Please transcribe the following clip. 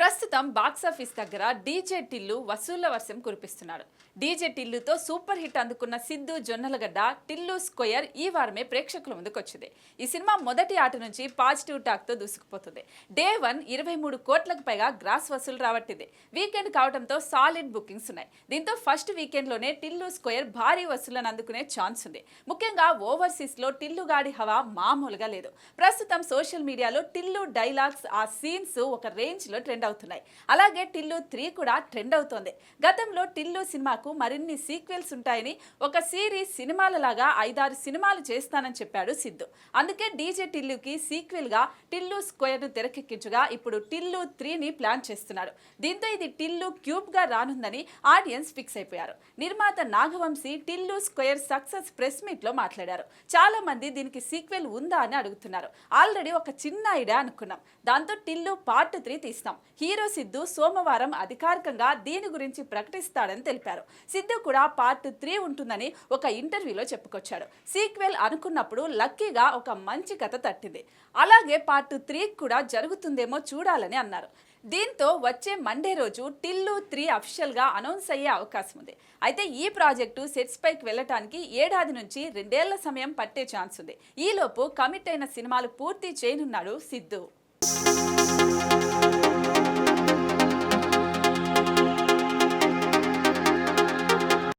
ప్రస్తుతం బాక్సాఫీస్ దగ్గర డీజే టిల్లు వసూళ్ల వర్షం కురిపిస్తున్నాడు. డీజే టిల్లుతో సూపర్ హిట్ అందుకున్న సిద్ధు జొన్నలగడ్డ టిల్లు స్క్వేర్ ఈ వారమే ప్రేక్షకుల ముందుకు వచ్చింది. ఈ సినిమా మొదటి ఆట నుంచి పాజిటివ్ టాక్ తో దూసుకుపోతుంది. డే 1 23 కోట్లకు పైగా గ్రాస్ వసూలు రాబట్టింది. వీకెండ్ కావడంతో సాలిడ్ బుకింగ్స్ ఉన్నాయి. దీంతో ఫస్ట్ వీకెండ్ లోనే టిల్లు స్క్వేర్ భారీ వసూలను అందుకునే ఛాన్స్ ఉంది. ముఖ్యంగా ఓవర్సీస్ లో టిల్లు గాడి హవా మామూలుగా లేదు. ప్రస్తుతం సోషల్ మీడియాలో టిల్లు డైలాగ్స్ ఆ సీన్స్ ఒక రేంజ్ లో ట్రెండ్ అవుతున్నాయి. అలాగే టిల్లు 3 కూడా ట్రెండ్ అవుతోంది. గతంలో టిల్లు సినిమాకు మరిన్ని సీక్వెల్స్ ఉంటాయని, ఒక సిరీస్ సినిమాల లాగా 5-6 సినిమాలు చేస్తానని చెప్పాడు సిద్ధు. అందుకే డీజే టిల్లుకి సీక్వెల్ గా టిల్లు స్క్వేర్ ను తెరకెక్కించగా ఇప్పుడు టిల్లు 3ని ప్లాన్ చేస్తున్నాడు. దీంతో ఇది టిల్లు క్యూబ్ గా రానుందని ఆడియన్స్ ఫిక్స్ అయిపోయారు. నిర్మాత Nagavamsi Tillu square success press meet లో మాట్లాడారు. చాలా మంది దీనికి సీక్వెల్ ఉందా అని అడుగుతున్నారు. ఆల్రెడీ ఒక చిన్న ఐడియా అనుకున్నాం. దాంతో టిల్లు పార్ట్ 3 తీస్తాం. హీరో సిద్ధు సోమవారం అధికారికంగా దీని గురించి ప్రకటిస్తాడని తెలిపారు. సిద్ధు కూడా పార్ట్ 3 ఉంటుందని ఒక ఇంటర్వ్యూలో చెప్పుకొచ్చాడు. సీక్వెల్ అనుకున్నప్పుడు లక్కీగా ఒక మంచి కథ తట్టింది. అలాగే పార్ట్ 3 కూడా జరుగుతుందేమో చూడాలని అన్నారు. దీంతో వచ్చే మండే రోజు టిల్లు 3 అఫీషియల్ గా అనౌన్స్ అయ్యే అవకాశం ఉంది. అయితే ఈ ప్రాజెక్టు సెట్స్ పైకి వెళ్ళటానికి ఏడాది నుంచి 2 ఏళ్ల సమయం పట్టే ఛాన్స్ ఉంది. ఈలోపు కమిట్ అయిన సినిమాలు పూర్తి చేయనున్నాడు సిద్ధు.